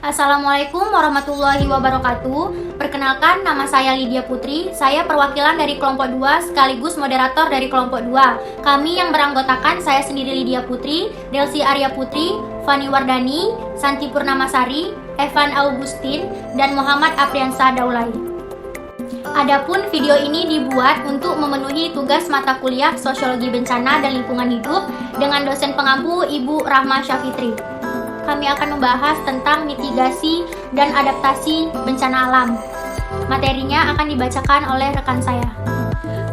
Assalamualaikum warahmatullahi wabarakatuh. Perkenalkan, nama saya Lydia Putri. Saya perwakilan dari kelompok 2 sekaligus moderator dari kelompok 2. Kami yang beranggotakan saya sendiri Lydia Putri, Delsi Arya Putri, Fani Wardani, Santi Purnamasari, Evan Augustin, dan Muhammad Apriansa Daulay. Adapun video ini dibuat untuk memenuhi tugas mata kuliah Sosiologi Bencana dan Lingkungan Hidup dengan dosen pengampu Ibu Rahma Syafitri. Kami akan membahas tentang mitigasi dan adaptasi bencana alam. Materinya akan dibacakan oleh rekan saya.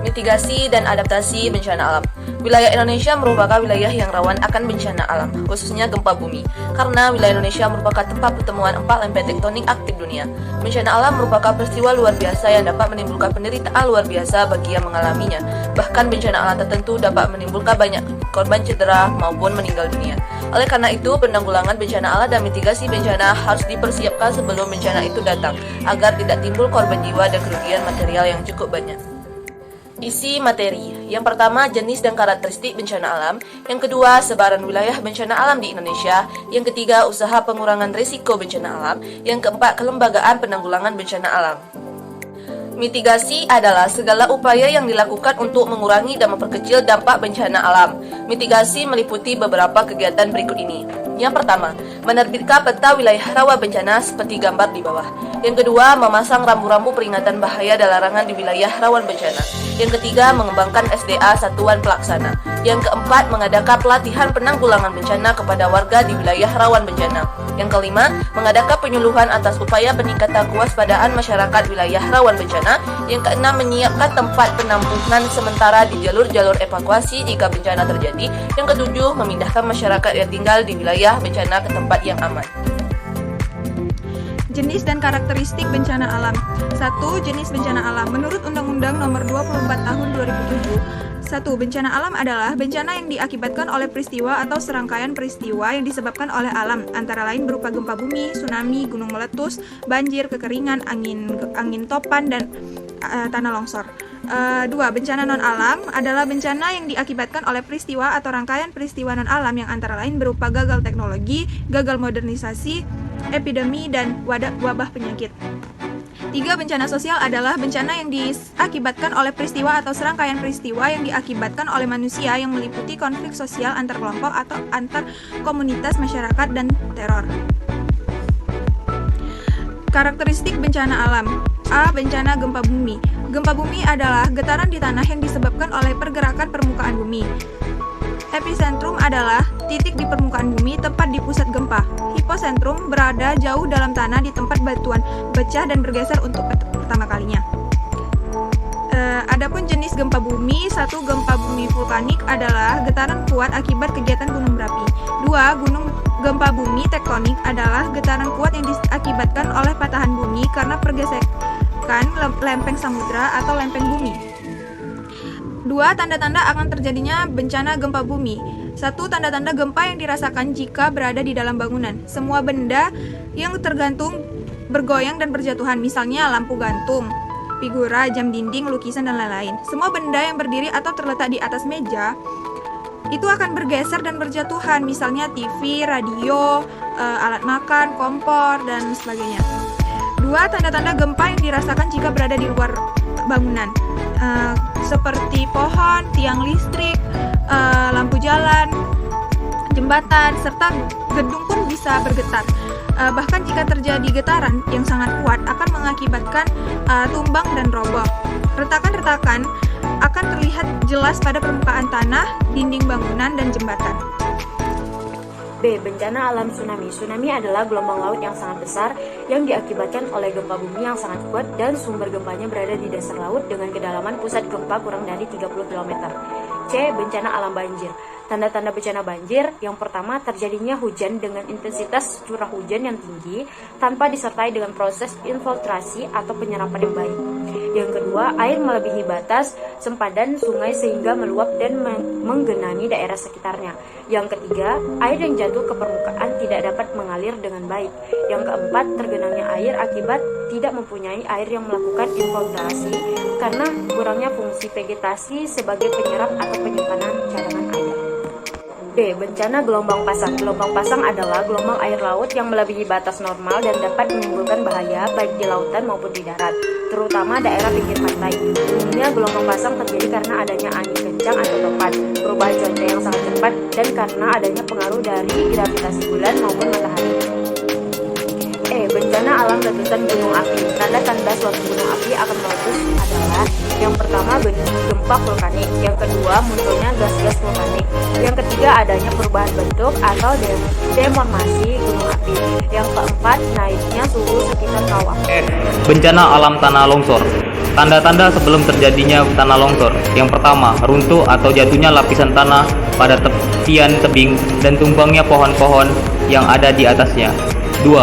Mitigasi dan adaptasi bencana alam. Wilayah Indonesia merupakan wilayah yang rawan akan bencana alam, khususnya gempa bumi, karena wilayah Indonesia merupakan tempat pertemuan 4 lempeng tektonik aktif dunia. Bencana alam merupakan peristiwa luar biasa yang dapat menimbulkan penderitaan luar biasa bagi yang mengalaminya. Bahkan bencana alam tertentu dapat menimbulkan banyak korban cedera maupun meninggal dunia. Oleh karena itu, penanggulangan bencana alam dan mitigasi bencana harus dipersiapkan sebelum bencana itu datang, agar tidak timbul korban jiwa dan kerugian material yang cukup banyak. Isi materi. Yang pertama, jenis dan karakteristik bencana alam. Yang kedua, sebaran wilayah bencana alam di Indonesia. Yang ketiga, usaha pengurangan risiko bencana alam. Yang keempat, kelembagaan penanggulangan bencana alam. Mitigasi adalah segala upaya yang dilakukan untuk mengurangi dan memperkecil dampak bencana alam. Mitigasi meliputi beberapa kegiatan berikut ini. Yang pertama, menerbitkan peta wilayah rawan bencana seperti gambar di bawah. Yang kedua, memasang rambu-rambu peringatan bahaya dan larangan di wilayah rawan bencana. Yang ketiga, mengembangkan SDA satuan pelaksana. Yang keempat, mengadakan pelatihan penanggulangan bencana kepada warga di wilayah rawan bencana. Yang kelima, mengadakan penyuluhan atas upaya peningkatan kewaspadaan masyarakat wilayah rawan bencana. Yang keenam, menyiapkan tempat penampungan sementara di jalur-jalur evakuasi jika bencana terjadi. Yang ketujuh, memindahkan masyarakat yang tinggal di wilayah bencana ke tempat yang aman. Jenis dan karakteristik bencana alam. 1. Jenis bencana alam. Menurut Undang-Undang Nomor 24 Tahun 2007, 1. Bencana alam adalah bencana yang diakibatkan oleh peristiwa atau serangkaian peristiwa yang disebabkan oleh alam, antara lain berupa gempa bumi, tsunami, gunung meletus, banjir, kekeringan, angin topan, dan tanah longsor. 2. Bencana non-alam adalah bencana yang diakibatkan oleh peristiwa atau rangkaian peristiwa non-alam yang antara lain berupa gagal teknologi, gagal modernisasi, epidemi, dan wabah penyakit. 3. Bencana sosial adalah bencana yang diakibatkan oleh peristiwa atau serangkaian peristiwa yang diakibatkan oleh manusia yang meliputi konflik sosial antar kelompok atau antar komunitas masyarakat dan teror. Karakteristik bencana alam. A. Bencana gempa bumi. Gempa bumi adalah getaran di tanah yang disebabkan oleh pergerakan permukaan bumi. Epicentrum adalah titik di permukaan bumi tepat di pusat gempa. Hipocentrum berada jauh dalam tanah di tempat batuan pecah dan bergeser untuk pertama kalinya. Adapun jenis gempa bumi, 1. Gempa bumi vulkanik adalah getaran kuat akibat kegiatan gunung berapi. 2. Gempa bumi tektonik adalah getaran kuat yang diakibatkan oleh patahan bumi karena pergesekan lempeng samudra atau lempeng bumi. 2. Tanda-tanda akan terjadinya bencana gempa bumi. 1. Tanda-tanda gempa yang dirasakan jika berada di dalam bangunan. Semua benda yang tergantung bergoyang dan berjatuhan, misalnya lampu gantung, figura, jam dinding, lukisan, dan lain-lain. Semua benda yang berdiri atau terletak di atas meja itu akan bergeser dan berjatuhan, misalnya TV, radio, alat makan, kompor, dan sebagainya. 2. Tanda-tanda gempa yang dirasakan jika berada di luar bangunan, seperti pohon, tiang listrik, lampu jalan, jembatan, serta gedung pun bisa bergetar. Bahkan jika terjadi getaran yang sangat kuat akan mengakibatkan tumbang dan roboh. Retakan-retakan akan terlihat jelas pada permukaan tanah, dinding bangunan, dan jembatan. B. Bencana alam tsunami. Tsunami adalah gelombang laut yang sangat besar yang diakibatkan oleh gempa bumi yang sangat kuat dan sumber gempanya berada di dasar laut dengan kedalaman pusat gempa kurang dari 30 km. C. Bencana alam banjir. Tanda-tanda bencana banjir, yang pertama terjadinya hujan dengan intensitas curah hujan yang tinggi tanpa disertai dengan proses infiltrasi atau penyerapan yang baik. Yang kedua, air melebihi batas sempadan sungai sehingga meluap dan menggenangi daerah sekitarnya. Yang ketiga, air yang jatuh ke permukaan tidak dapat mengalir dengan baik. Yang keempat, tergenangnya air akibat tidak mempunyai air yang melakukan infiltrasi karena kurangnya fungsi vegetasi sebagai penyerap atau penyimpanan cadangan air. B. Bencana gelombang pasang. Gelombang pasang adalah gelombang air laut yang melebihi batas normal dan dapat menimbulkan bahaya baik di lautan maupun di darat, terutama daerah pinggir pantai. Umumnya gelombang pasang terjadi karena adanya angin kencang atau topan, perubahan cuaca yang sangat cepat, dan karena adanya pengaruh dari gravitasi bulan maupun matahari. Bencana alam letusan gunung api. Tanda-tanda suatu gunung api akan meletus adalah: yang pertama, gempa vulkanik; yang kedua, munculnya gas-gas vulkanik; yang ketiga, adanya perubahan bentuk atau deformasi gunung api; yang keempat, naiknya suhu sekitar kawah. Bencana alam tanah longsor. Tanda-tanda sebelum terjadinya tanah longsor. Yang pertama, runtuh atau jatuhnya lapisan tanah pada tepian tebing dan tumbangnya pohon-pohon yang ada di atasnya. 2.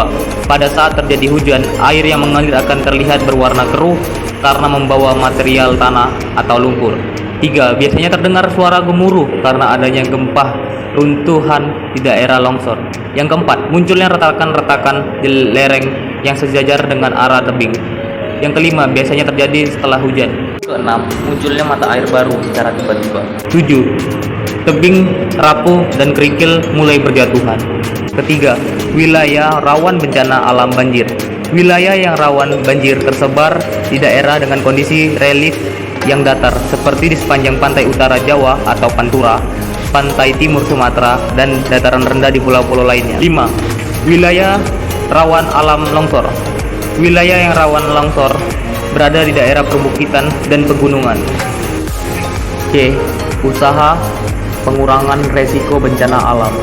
Pada saat terjadi hujan, air yang mengalir akan terlihat berwarna keruh karena membawa material tanah atau lumpur. 3. Biasanya terdengar suara gemuruh karena adanya gempa runtuhan di daerah longsor. Yang keempat, munculnya retakan-retakan di lereng yang sejajar dengan arah tebing. Yang kelima, biasanya terjadi setelah hujan. Keenam, munculnya mata air baru secara tiba-tiba. 7. Tebing rapuh dan kerikil mulai berjatuhan. Ketiga, wilayah rawan bencana alam banjir. Wilayah yang rawan banjir tersebar di daerah dengan kondisi relief yang datar, seperti di sepanjang pantai utara Jawa atau Pantura, pantai timur Sumatera, dan dataran rendah di pulau-pulau lainnya. 5. Wilayah rawan alam longsor. Wilayah yang rawan longsor berada di daerah perbukitan dan pegunungan. C. Usaha pengurangan resiko bencana alam.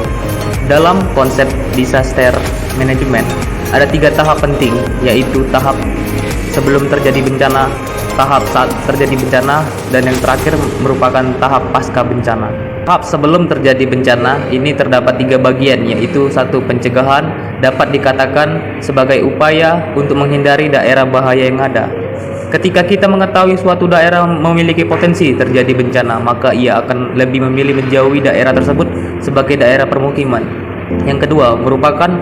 Dalam konsep disaster management, ada 3 tahap penting, yaitu tahap sebelum terjadi bencana, tahap saat terjadi bencana, dan yang terakhir merupakan tahap pasca bencana. Tahap sebelum terjadi bencana ini terdapat 3 bagian, yaitu 1. Pencegahan dapat dikatakan sebagai upaya untuk menghindari daerah bahaya yang ada. Ketika kita mengetahui suatu daerah memiliki potensi terjadi bencana, maka ia akan lebih memilih menjauhi daerah tersebut sebagai daerah permukiman. Yang kedua, merupakan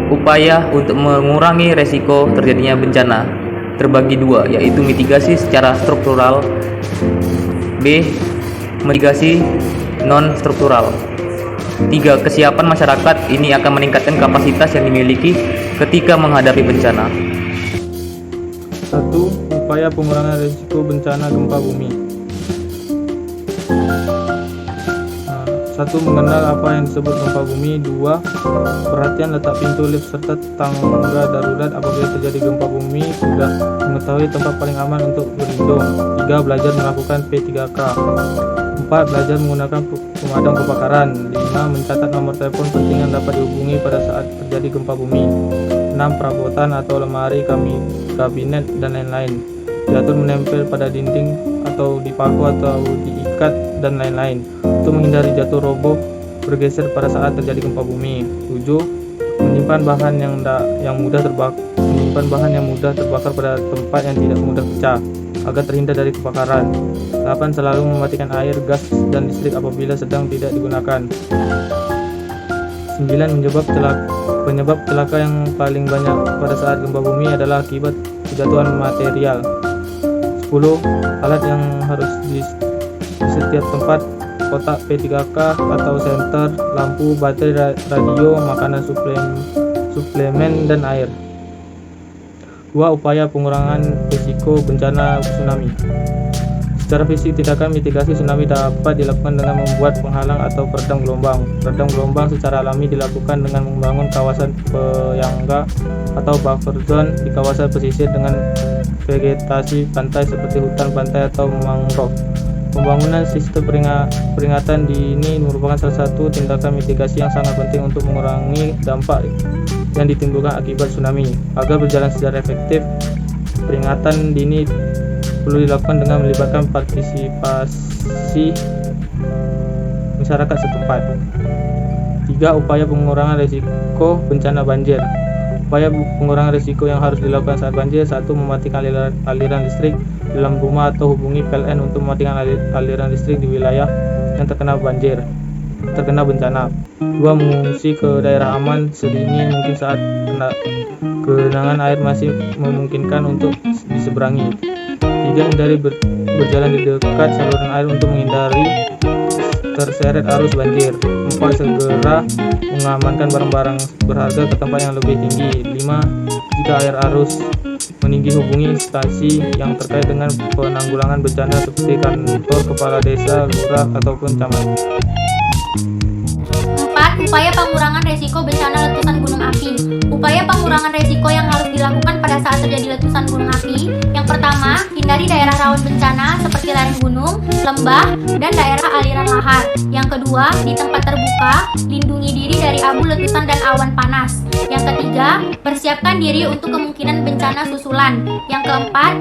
upaya untuk mengurangi resiko terjadinya bencana. Terbagi 2, yaitu mitigasi secara struktural. B. Mitigasi non-struktural. 3. Kesiapan masyarakat. Ini akan meningkatkan kapasitas yang dimiliki ketika menghadapi bencana. 1. Upaya pengurangan risiko bencana gempa bumi. 1. Mengenal apa yang disebut gempa bumi. 2. Perhatian letak pintu lift serta tangga darurat apabila terjadi gempa bumi. Sudah mengetahui tempat paling aman untuk berlindung. 3. Belajar melakukan P3K. 4. Belajar menggunakan pemadam kebakaran. 5. Mencatat nomor telepon penting yang dapat dihubungi pada saat terjadi gempa bumi. 6. Perabotan atau lemari, kabinet, dan lain-lain diatur menempel pada dinding atau dipaku atau diikat dan lain-lain untuk menghindari jatuh, roboh, bergeser pada saat terjadi gempa bumi. 7. Menyimpan bahan yang mudah terbakar pada tempat yang tidak mudah pecah agar terhindar dari kebakaran. 8. Selalu mematikan air, gas, dan listrik apabila sedang tidak digunakan. 9. Penyebab celaka yang paling banyak pada saat gempa bumi adalah akibat kejatuhan material. 10. Alat yang harus di setiap tempat: kotak P3K atau senter, lampu, baterai, radio, makanan, suplemen, dan air. 2. Upaya pengurangan risiko bencana tsunami. Secara fisik, tindakan mitigasi tsunami dapat dilakukan dengan membuat penghalang atau peredam gelombang. Peredam gelombang secara alami dilakukan dengan membangun kawasan penyangga atau buffer zone di kawasan pesisir dengan vegetasi pantai seperti hutan pantai atau mangrove. Pembangunan sistem peringatan dini merupakan salah satu tindakan mitigasi yang sangat penting untuk mengurangi dampak yang ditimbulkan akibat tsunami. Agar berjalan secara efektif, peringatan dini perlu dilakukan dengan melibatkan partisipasi masyarakat setempat. 3. Upaya pengurangan risiko bencana banjir. Upaya pengurangan risiko yang harus dilakukan saat banjir: 1. Mematikan aliran listrik dalam rumah atau hubungi PLN untuk mematikan aliran listrik di wilayah yang terkena bencana. 2. Mengungsi ke daerah aman sedini mungkin saat genangan air masih memungkinkan untuk diseberangi. 3. Hindari berjalan di dekat saluran air untuk menghindari terseret arus banjir. 4. Segera mengamankan barang-barang berharga ke tempat yang lebih tinggi. 5. Jika air arus meninggi, hubungi instansi yang terkait dengan penanggulangan bencana seperti kantor kepala desa, lurah, ataupun camat. 4. Upaya pengurangan resiko bencana letusan gunung api. Upaya pengurangan resiko yang harus dilakukan pada saat terjadi letusan gunung api. Yang pertama, hindari daerah rawan bencana seperti lereng gunung, lembah, dan daerah aliran lahar. Yang kedua, di tempat terbuka, lindungi diri dari abu letusan dan awan panas. Yang ketiga, persiapkan diri untuk kemungkinan bencana susulan. Yang keempat,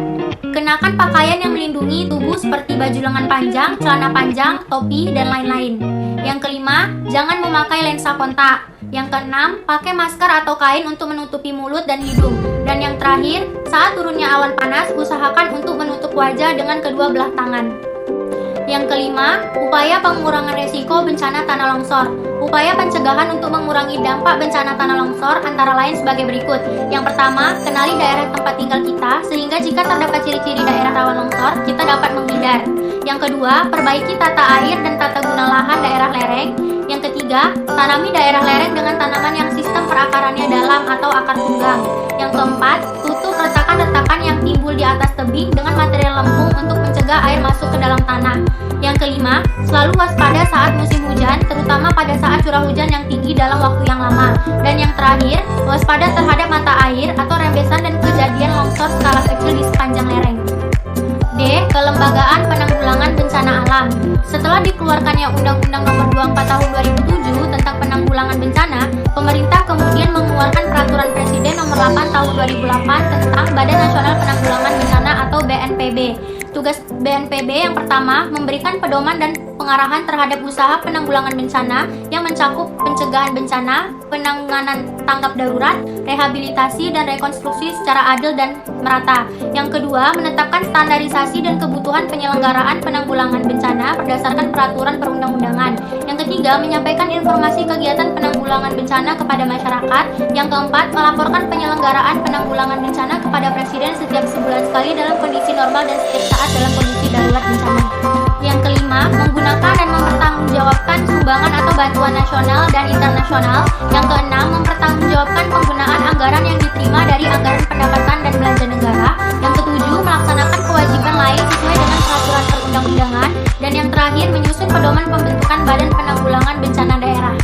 kenakan pakaian yang melindungi tubuh seperti baju lengan panjang, celana panjang, topi, dan lain-lain. Yang kelima, jangan memakai lensa kontak. Yang keenam, pakai masker atau kain untuk menutupi mulut dan hidung. Dan yang terakhir, saat turunnya awan panas, usahakan untuk menutup wajah dengan kedua belah tangan. Yang kelima, upaya pengurangan resiko bencana tanah longsor. Upaya pencegahan untuk mengurangi dampak bencana tanah longsor antara lain sebagai berikut. Yang pertama, kenali daerah tempat tinggal kita, sehingga jika terdapat ciri-ciri daerah rawan longsor, kita dapat menghindar. Yang kedua, perbaiki tata air dan tata guna lahan daerah lereng. Yang ketiga, tanami daerah lereng dengan tanaman yang sistem perakarannya dalam atau akar tunggang. Yang keempat, tutup retakan-retakan yang timbul di atas tebing dengan material lempung untuk mencegah air masuk ke dalam tanah. Yang kelima, selalu waspada saat musim hujan, terutama pada saat curah hujan yang tinggi dalam waktu yang lama. Dan yang terakhir, waspada terhadap mata air atau rembesan dan kejadian longsor skala kecil di sepanjang lereng. D. Kelembagaan Penanggulangan Bencana Alam. Setelah dikeluarkannya Undang-Undang Nomor 24 Tahun 2007 tentang penanggulangan bencana, pemerintah kemudian mengeluarkan Peraturan Presiden Nomor 8 Tahun 2008 tentang Badan Nasional Penanggulangan Bencana atau BNPB. Tugas BNPB yang pertama, memberikan pedoman dan pengarahan terhadap usaha penanggulangan bencana yang mencakup pencegahan bencana, penanganan tanggap darurat, rehabilitasi dan rekonstruksi secara adil dan merata. Yang kedua, menetapkan standarisasi dan kebutuhan penyelenggaraan penanggulangan bencana berdasarkan peraturan perundang-undangan. Yang ketiga, menyampaikan informasi kegiatan penanggulangan bencana kepada masyarakat. Yang keempat, melaporkan penyelenggaraan penanggulangan bencana kepada Presiden setiap sebulan sekali dalam kondisi normal dan setiap saat dalam kondisi darurat bencana. Yang kelima, menggunakan dan mempertanggungjawabkan sumbangan atau bantuan nasional dan internasional. Yang keenam, mempertanggungjawabkan penggunaan anggaran yang diterima dari anggaran pendapatan dan belanja negara. Yang ketujuh, melaksanakan kewajiban lain sesuai dengan peraturan perundang-undangan. Dan yang terakhir, menyusun pedoman pembentukan Badan Penanggulangan Bencana Daerah.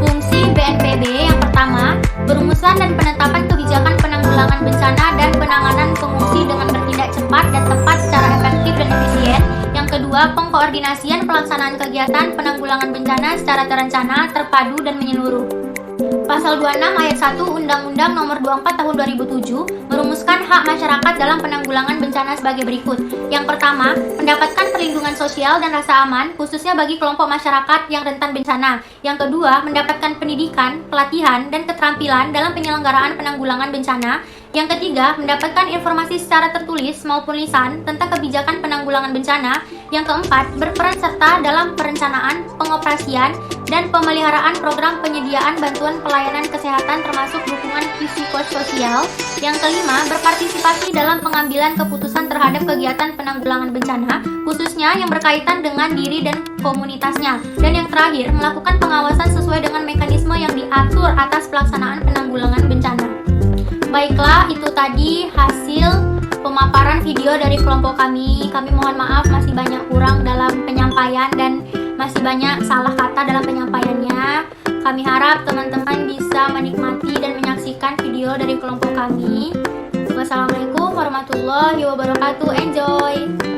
Fungsi BNPB yang pertama, perumusan dan penetapan kebijakan penanggulangan bencana dan penanganan pengungsi dengan bertindak cepat dan tepat secara efektif dan efisien. Yang kedua, pengkoordinasian pelaksanaan kegiatan penanggulangan bencana secara terencana, terpadu, dan menyeluruh. Pasal 26 ayat 1 Undang-Undang Nomor 24 Tahun 2007 merumuskan hak masyarakat dalam penanggulangan bencana sebagai berikut. Yang pertama, mendapatkan perlindungan sosial dan rasa aman, khususnya bagi kelompok masyarakat yang rentan bencana. Yang kedua, mendapatkan pendidikan, pelatihan, dan keterampilan dalam penyelenggaraan penanggulangan bencana. Yang ketiga, mendapatkan informasi secara tertulis maupun lisan tentang kebijakan penanggulangan bencana. Yang keempat, berperan serta dalam perencanaan, pengoperasian, dan pemeliharaan program penyediaan bantuan pelayanan kesehatan termasuk dukungan psikososial. Yang kelima, berpartisipasi dalam pengambilan keputusan terhadap kegiatan penanggulangan bencana, khususnya yang berkaitan dengan diri dan komunitasnya. Dan yang terakhir, melakukan pengawasan sesuai dengan mekanisme yang diatur atas pelaksanaan penanggulangan bencana. Baiklah, itu tadi hasil pemaparan video dari kelompok kami. Kami mohon maaf masih banyak kurang dalam penyampaian dan masih banyak salah kata dalam penyampaiannya. Kami harap teman-teman bisa menikmati dan menyaksikan video dari kelompok kami. Wassalamualaikum warahmatullahi wabarakatuh. Enjoy!